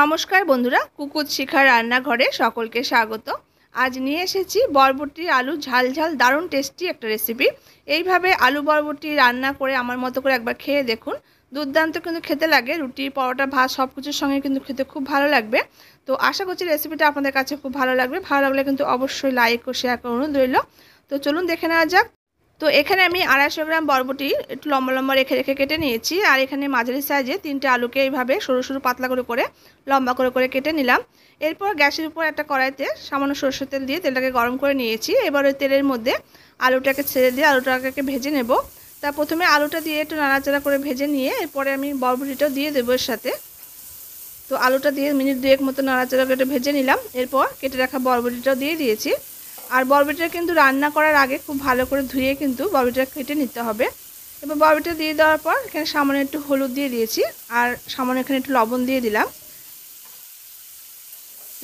নমস্কার বন্ধুরা, কুকুর শিখার রান্নাঘরে সকলকে স্বাগত। আজ নিয়ে এসেছি বরবটি আলু ঝাল ঝাল দারুণ টেস্টি একটা রেসিপি। এইভাবে আলু বরবটি রান্না করে আমার মতো করে একবার খেয়ে দেখুন, দুর্দান্ত কিন্তু খেতে লাগে। রুটি, পরোটা, ভাত সব কিছুর সঙ্গে কিন্তু খেতে খুব ভালো লাগবে। তো আশা করছি রেসিপিটা আপনাদের কাছে খুব ভালো লাগবে। ভালো লাগলে কিন্তু অবশ্যই লাইক ও শেয়ার করে অনুরোধ রইল। তো চলুন দেখে নেওয়া যাক। তো এখানে আমি 250 গ্রাম বরবটি একটু লম্বা লম্বা রেখে রেখে কেটে নিয়েছি। আর এখানে মাঝারি সাইজে 3টে আলুকে এইভাবে সরু সরু পাতলা করে করে লম্বা করে করে কেটে নিলাম। এরপর গ্যাসের উপর একটা কড়াইতে সামান্য সরষের তেল দিয়ে তেলটাকে গরম করে নিয়েছি। এবার ওই তেলের মধ্যে আলুটাকে ছেড়ে দিয়ে আলুটাকে ভেজে নেব। তা প্রথমে আলুটা দিয়ে একটু নাড়াচাড়া করে ভেজে নিয়ে এরপরে আমি বরবটিটাও দিয়ে দেবো এর সাথে। তো আলুটা দিয়ে মিনিট 2 মতো নাড়াচাড়া করে ভেজে নিলাম। এরপর কেটে রাখা বরবটিটাও দিয়ে দিয়েছি। আর বরবটিটা কিন্তু রান্না করার আগে খুব ভালো করে ধুয়ে কিন্তু বরবটিটা কেটে নিতে হবে। এবার বরবটিটা দিয়ে দেওয়ার পর এখানে সামান্য একটু হলুদ দিয়ে দিয়েছি আর সামান্য এখানে একটু লবণ দিয়ে দিলাম।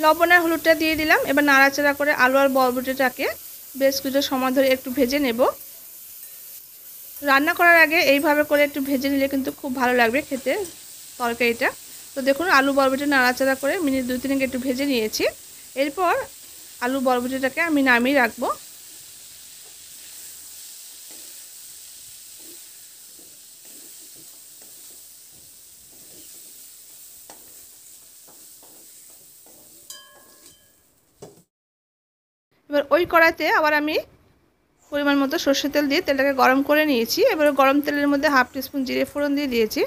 লবণ আর হলুদটা দিয়ে দিলাম। এবার নাড়াচাড়া করে আলু আর বরবটিটাকে বেশ কিছু সময় ধরে একটু ভেজে নেব। রান্না করার আগে এইভাবে করে একটু ভেজে নিলে কিন্তু খুব ভালো লাগবে খেতে তরকারিটা। তো দেখুন আলু বরবটি নাড়াচাড়া করে মিনিট 2-3 একটু ভেজে নিয়েছি। এরপর আলু বরবটিটাকে আমি নামিয়ে রাখবো। এবার ওই কড়াইতে আবার আমি পরিমাণ মতো সরষের তেল দিয়ে তেলটাকে গরম করে নিয়েছি। এবার গরম তেলের মধ্যে 1/2 টিস্পুন জিরে ফোড়ন দিয়ে দিয়েছি।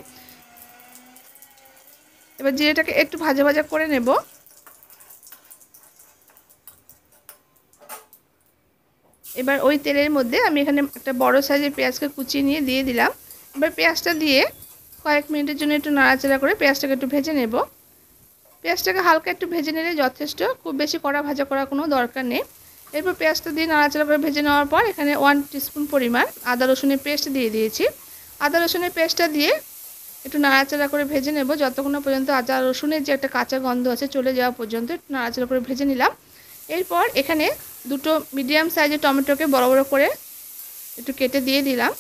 এবার জিরেটাকে একটু ভাজা ভাজা করে নেব। এবার ওই তেলের মধ্যে আমি এখানে একটা বড় সাইজের পেঁয়াজকে কুচিয়ে নিয়ে দিয়ে দিলাম। এবার পেঁয়াজটা দিয়ে কয়েক মিনিটের জন্য একটু নাড়াচাড়া করে পেঁয়াজটাকে একটু ভেজে নেব। পেঁয়াজটাকে হালকা একটু ভেজে নিলে যথেষ্ট, খুব বেশি কড়া ভাজা করার কোনো দরকার নেই। এরপর পেঁয়াজটা দিয়ে নাড়াচাড়া করে ভেজে নেওয়ার পর এখানে 1 টিস্পুন পরিমাণ আদা রসুনের পেস্ট দিয়ে দিয়েছি। আদা রসুনের পেস্টটা দিয়ে একটু নাড়াচাড়া করে ভেজে নেব যতক্ষণ না পর্যন্ত আদা রসুনের যে একটা কাঁচা গন্ধ আছে চলে যাওয়া পর্যন্ত একটু নাড়াচাড়া করে ভেজে নিলাম। এরপর এখানে 2টো মিডিয়াম সাইজের টমেটোকে বড় বড় করে একটু কেটে দিয়ে দিলাম।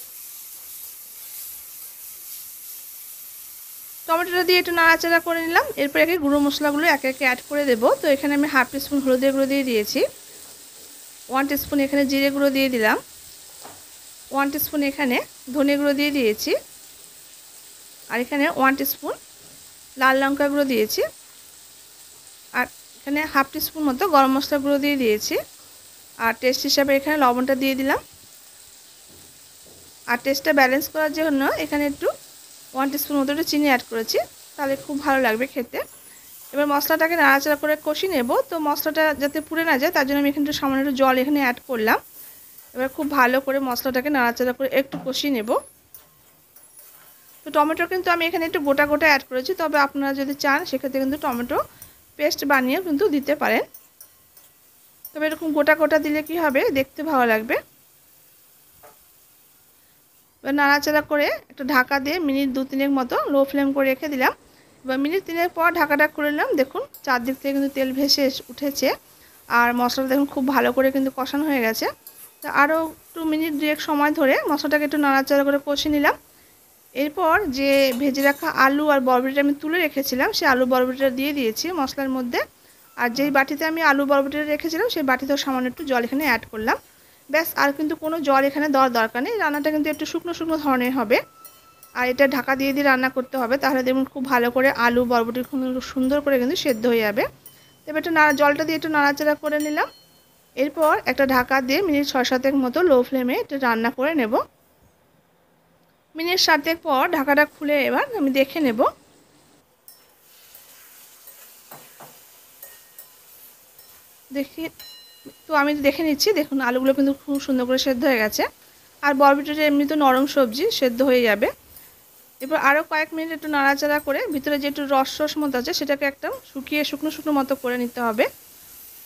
টমেটোটা দিয়ে একটু নাড়াচাড়া করে নিলাম। এরপর একে গুঁড়ো মশলাগুলো একে একে অ্যাড করে দেবো। তো এখানে আমি 1/2 টিস্পুন হলুদের গুঁড়ো দিয়ে দিয়েছি, 1 টিস্পুন এখানে জিরে গুঁড়ো দিয়ে দিলাম, 1 টিস্পুন এখানে ধনে গুঁড়ো দিয়ে দিয়েছি, আর এখানে 1 টিস্পুন লাল লঙ্কা গুঁড়ো দিয়েছি, আর এখানে 1/2 টিস্পুন মতো গরম মশলা গুঁড়ো দিয়ে দিয়েছি। আর টেস্ট হিসাবে এখানে লবণটা দিয়ে দিলাম। আর টেস্টটা ব্যালেন্স করার জন্য এখানে একটু 1 টিস্পুন মতো একটু চিনি অ্যাড করেছি, তাহলে খুব ভালো লাগবে খেতে। এবার মশলাটাকে নাড়াচাড়া করে কষিয়ে নেব। তো মশলাটা যাতে পুড়ে না যায় তার জন্য আমি এখানে একটু সামান্য একটু জল এখানে অ্যাড করলাম। এবার খুব ভালো করে মশলাটাকে নাড়াচাড়া করে একটু কষিয়ে নেব। তো টমেটো কিন্তু আমি এখানে একটু গোটা গোটা অ্যাড করেছি, তবে আপনারা যদি চান সেক্ষেত্রে কিন্তু টমেটো পেস্ট বানিয়েও কিন্তু দিতে পারেন। তবে এরকম গোটা গোটা দিলে কি হবে, দেখতে ভালো লাগবে। এবার নাড়াচাড়া করে একটা ঢাকা দিয়ে মিনিট 2-3 মতো লো ফ্লেম করে রেখে দিলাম। এবার মিনিট 3 পর ঢাকাটা খুলে নিলাম। দেখুন চারদিক থেকে কিন্তু তেল ভেসে উঠেছে আর মশলাটা দেখুন খুব ভালো করে কিন্তু কষানো হয়ে গেছে। তো আরও একটু মিনিট 2 সময় ধরে মশলাটাকে একটু নাড়াচাড়া করে কষিয়ে নিলাম। এরপর যে ভেজে রাখা আলু আর বরবটিটা আমি তুলে রেখেছিলাম সেই আলু বরবটিটা দিয়ে দিয়েছি মশলার মধ্যে। আর যেই বাটিতে আমি আলু বরবটিটা রেখেছিলাম সেই বাটিতেও সামান্য একটু জল এখানে অ্যাড করলাম। ব্যাস, আর কিন্তু কোনো জল এখানে দেওয়ার দরকার নেই। রান্নাটা কিন্তু একটু শুকনো শুকনো ধরনের হবে। আর এটা ঢাকা দিয়ে দিয়ে রান্না করতে হবে, তাহলে দেখুন খুব ভালো করে আলু বরবটি খুব সুন্দর করে কিন্তু সেদ্ধ হয়ে যাবে। এবার একটু জলটা দিয়ে একটু নাড়াচাড়া করে নিলাম। এরপর একটা ঢাকা দিয়ে মিনিট 6-7 মতো লো ফ্লেমে এটা রান্না করে নেব। মিনিট 7 পর ঢাকাটা খুলে এবার আমি দেখে নেব। দেখি, তো আমি দেখে নিচ্ছি, দেখুন আলুগুলো কিন্তু খুব সুন্দর করে সেদ্ধ হয়ে গেছে। আর বরবটিটা এমনি তো নরম সবজি, সেদ্ধ হয়ে যাবে। এবার আরও কয়েক মিনিট একটু নাড়াচাড়া করে ভিতরে যে একটু রস মতো আছে সেটাকে একদম শুকিয়ে শুকনো শুকনো মতো করে নিতে হবে।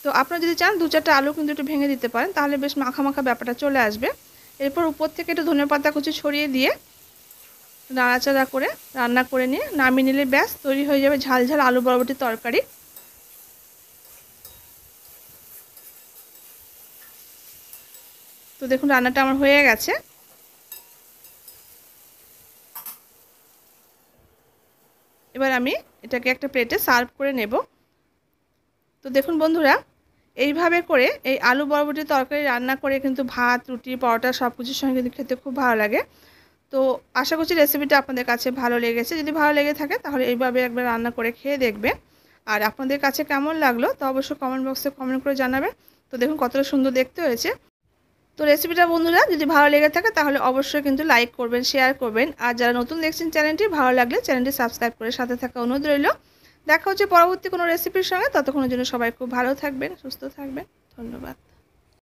তো আপনারা যদি চান 2-4টা আলু কিন্তু একটু ভেঙে দিতে পারেন, তাহলে বেশ মাখা মাখা ব্যাপারটা চলে আসবে। এরপর উপর থেকে একটু ধনেপাতা কুচি ছড়িয়ে দিয়ে নাড়াচাড়া করে রান্না করে নিয়ে নামিয়ে নিলে ব্যাস তৈরি হয়ে যাবে ঝাল ঝাল আলু বরবটির তরকারি। তো দেখুন রান্নাটা আমার হয়ে গেছে। এবার আমি এটাকে একটা প্লেটে সার্ভ করে নেব। তো দেখুন বন্ধুরা, এইভাবে করে এই আলু বরবটির তরকারি রান্না করে কিন্তু ভাত, রুটি, পরোটা সব কিছুর সঙ্গে কিন্তু খেতে খুব ভালো লাগে। তো আশা করছি রেসিপিটা আপনাদের কাছে ভালো লেগেছে। যদি ভালো লেগে থাকে তাহলে এইভাবে একবার রান্না করে খেয়ে দেখবেন। আর আপনাদের কাছে কেমন লাগলো তো অবশ্যই কমেন্ট বক্সে কমেন্ট করে জানাবেন। তো দেখুন কতটা সুন্দর দেখতে হয়েছে। তো রেসিপিটা বন্ধুরা যদি ভালো লেগে থাকে তাহলে অবশ্যই কিন্তু লাইক করবেন, শেয়ার করবেন। আর যারা নতুন দেখছেন চ্যানেলটি, ভালো লাগলে চ্যানেলটি সাবস্ক্রাইব করে সাথে থাকা অনুরোধ রইল। দেখা হচ্ছে পরবর্তী কোনো রেসিপির সঙ্গে। ততক্ষণের জন্য সবাই খুব ভালো থাকবেন, সুস্থ থাকবেন। ধন্যবাদ।